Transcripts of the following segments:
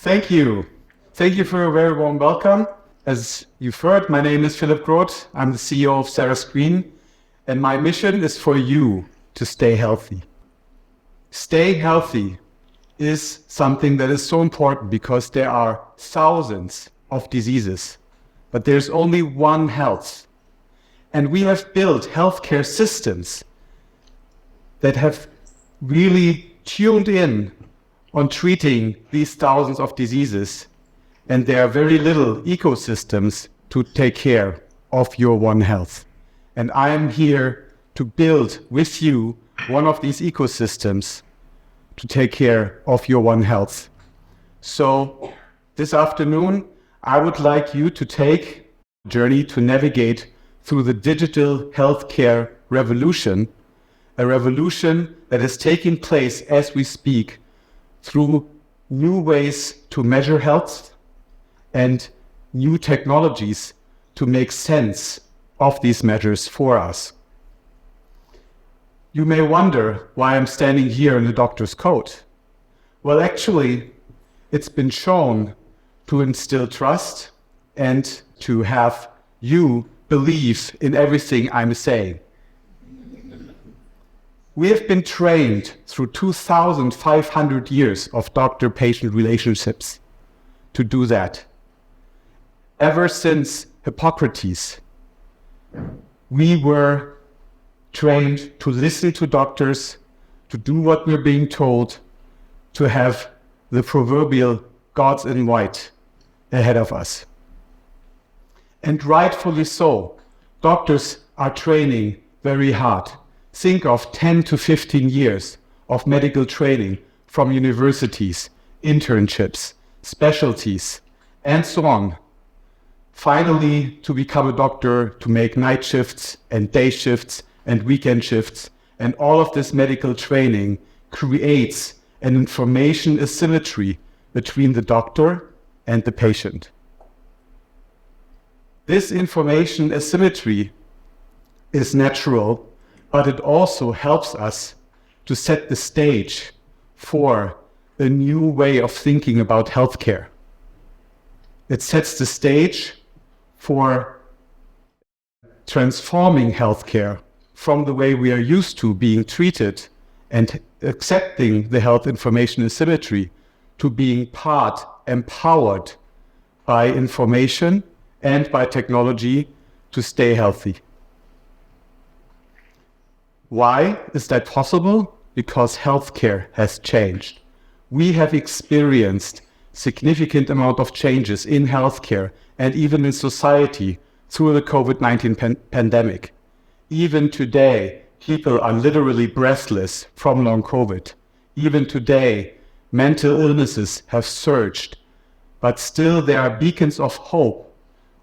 Thank you. Thank you for a very warm welcome. As you've heard, my name is Philip Groth. I'm the CEO of Sarah Screen, and my mission is for you to stay healthy. Stay healthy is something that is so important because there are thousands of diseases, but there's only one health. And we have built healthcare systems that have really tuned in on treating these thousands of diseases, and there are very little ecosystems to take care of your One Health. And I am here to build with you one of these ecosystems to take care of your One Health. So this afternoon, I would like you to take a journey to navigate through the digital healthcare revolution, a revolution that is taking place as we speak through new ways to measure health and new technologies to make sense of these measures for us. You may wonder why I'm standing here in a doctor's coat. Well, actually, it's been shown to instill trust and to have you believe in everything I'm saying. We have been trained through 2,500 years of doctor-patient relationships to do that. Ever since Hippocrates, we were trained to listen to doctors, to do what we're being told, to have the proverbial gods in white ahead of us. And rightfully so, doctors are training very hard. Think of 10 to 15 years of medical training from universities, internships, specialties, and so on. Finally, to become a doctor, to make night shifts and day shifts and weekend shifts, and all of this medical training creates an information asymmetry between the doctor and the patient. This information asymmetry is natural, but it also helps us to set the stage for a new way of thinking about healthcare. It sets the stage for transforming healthcare from the way we are used to being treated and accepting the health information asymmetry to being empowered by information and by technology to stay healthy. Why is that possible? Because healthcare has changed. We have experienced significant amount of changes in healthcare and even in society through the COVID-19 pandemic. Even today, people are literally breathless from long COVID. Even today, mental illnesses have surged, but still there are beacons of hope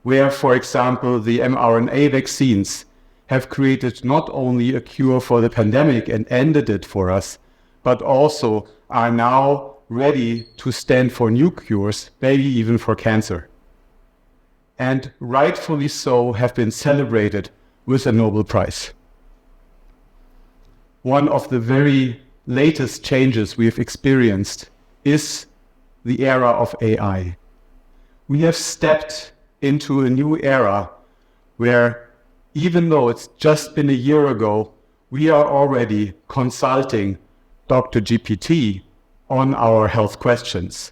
where, for example, the mRNA vaccines have created not only a cure for the pandemic and ended it for us, but also are now ready to stand for new cures, maybe even for cancer. And rightfully so have been celebrated with a Nobel Prize. One of the very latest changes we have experienced is the era of AI. We have stepped into a new era where, even though it's just been a year ago, we are already consulting Dr. GPT on our health questions.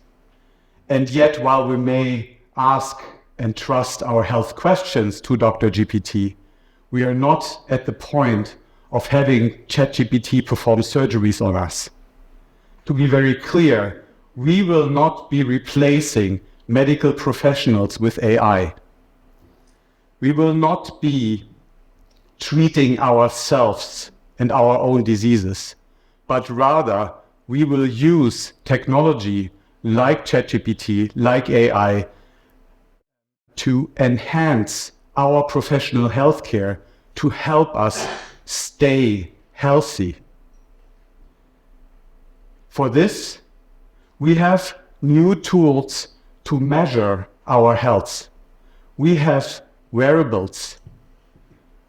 And yet, while we may ask and trust our health questions to Dr. GPT, we are not at the point of having ChatGPT perform surgeries on us. To be very clear, we will not be replacing medical professionals with AI. We will not be treating ourselves and our own diseases, but rather we will use technology like ChatGPT, like AI, to enhance our professional healthcare to help us stay healthy. For this, we have new tools to measure our health. We have wearables.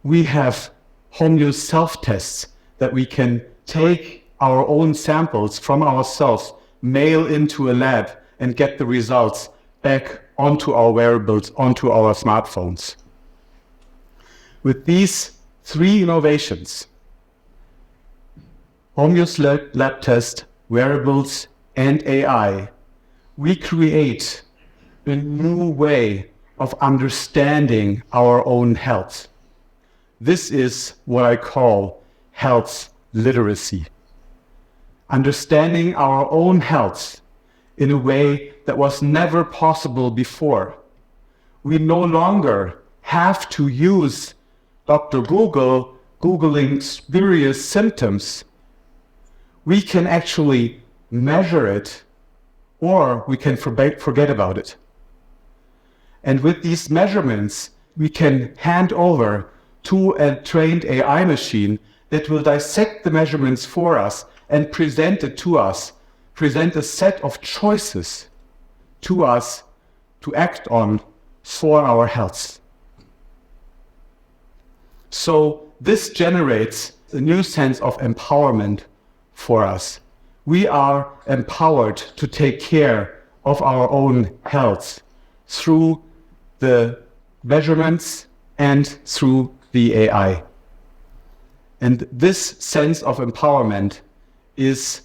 We have home use self-tests that we can take our own samples from ourselves, mail into a lab, and get the results back onto our wearables, onto our smartphones. With these three innovations, Homeo's lab test, wearables, and AI, we create a new way of understanding our own health. This is what I call health literacy. Understanding our own health in a way that was never possible before. We no longer have to use Dr. Google, Googling spurious symptoms. We can actually measure it, or we can forget about it. And with these measurements, we can hand over to a trained AI machine that will dissect the measurements for us and present it to us, present a set of choices to us to act on for our health. So this generates a new sense of empowerment for us. We are empowered to take care of our own health through the measurements and through the AI. And this sense of empowerment is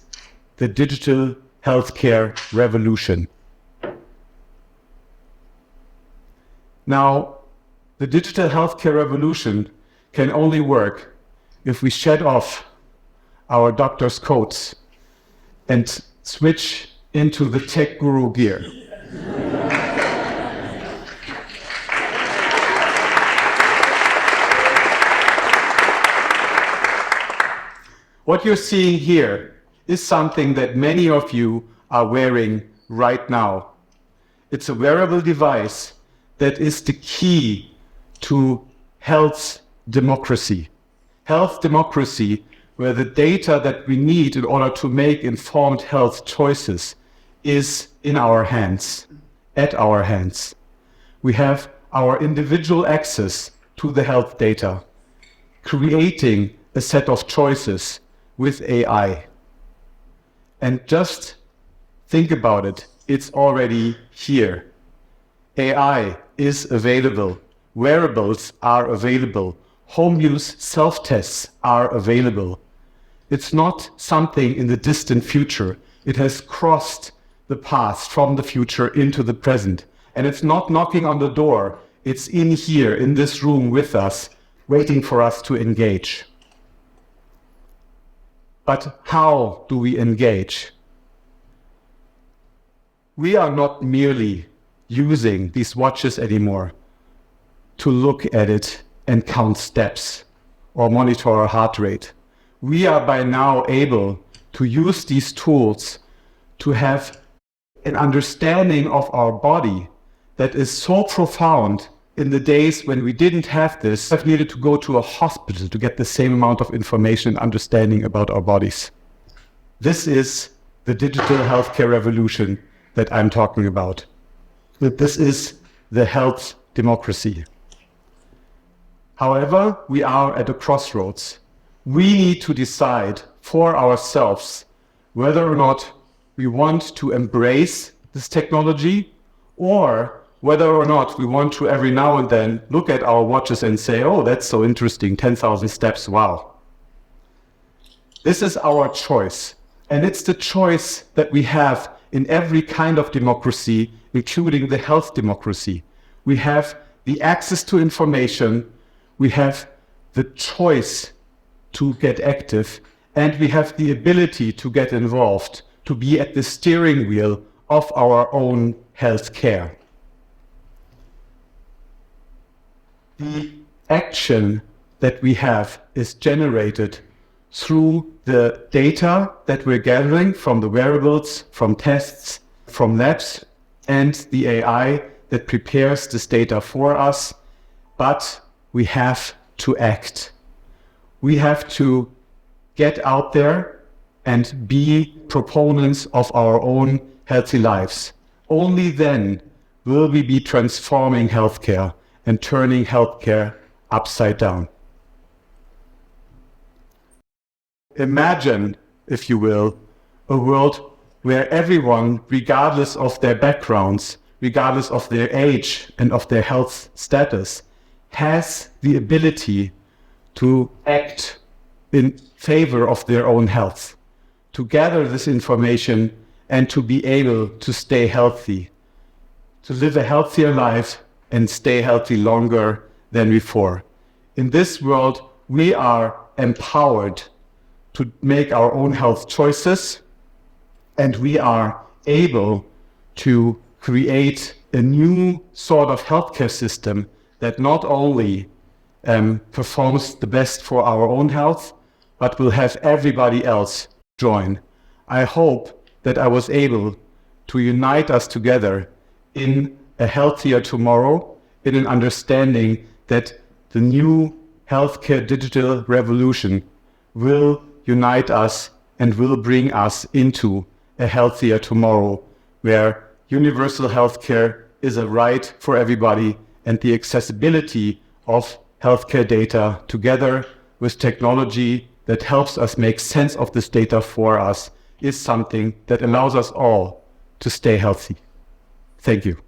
the digital healthcare revolution. Now, the digital healthcare revolution can only work if we shed off our doctor's coats and switch into the tech guru gear. What you're seeing here is something that many of you are wearing right now. It's a wearable device that is the key to health democracy. Health democracy, where the data that we need in order to make informed health choices is in our hands, at our hands. We have our individual access to the health data, creating a set of choices with AI. And just think about it, it's already here. AI is available, wearables are available, home use self-tests are available. It's not something in the distant future. It has crossed the past from the future into the present. And it's not knocking on the door, it's in here, in this room with us, waiting for us to engage. But how do we engage? We are not merely using these watches anymore to look at it and count steps or monitor our heart rate. We are by now able to use these tools to have an understanding of our body that is so profound. In the days when we didn't have this, I've needed to go to a hospital to get the same amount of information and understanding about our bodies. This is the digital healthcare revolution that I'm talking about. This is the health democracy. However, we are at a crossroads. We need to decide for ourselves whether or not we want to embrace this technology, or whether or not we want to every now and then look at our watches and say, oh, that's so interesting, 10,000 steps, wow. This is our choice. And it's the choice that we have in every kind of democracy, including the health democracy. We have the access to information, we have the choice to get active, and we have the ability to get involved, to be at the steering wheel of our own health care. The action that we have is generated through the data that we're gathering from the wearables, from tests, from labs, and the AI that prepares this data for us. But we have to act. We have to get out there and be proponents of our own healthy lives. Only then will we be transforming healthcare and turning healthcare upside down. Imagine, if you will, a world where everyone, regardless of their backgrounds, regardless of their age and of their health status, has the ability to act in favor of their own health, to gather this information and to be able to stay healthy, to live a healthier life and stay healthy longer than before. In this world, we are empowered to make our own health choices, and we are able to create a new sort of healthcare system that not only performs the best for our own health, but will have everybody else join. I hope that I was able to unite us together in a healthier tomorrow, in an understanding that the new healthcare digital revolution will unite us and will bring us into a healthier tomorrow, where universal healthcare is a right for everybody, and the accessibility of healthcare data together with technology that helps us make sense of this data for us is something that allows us all to stay healthy. Thank you.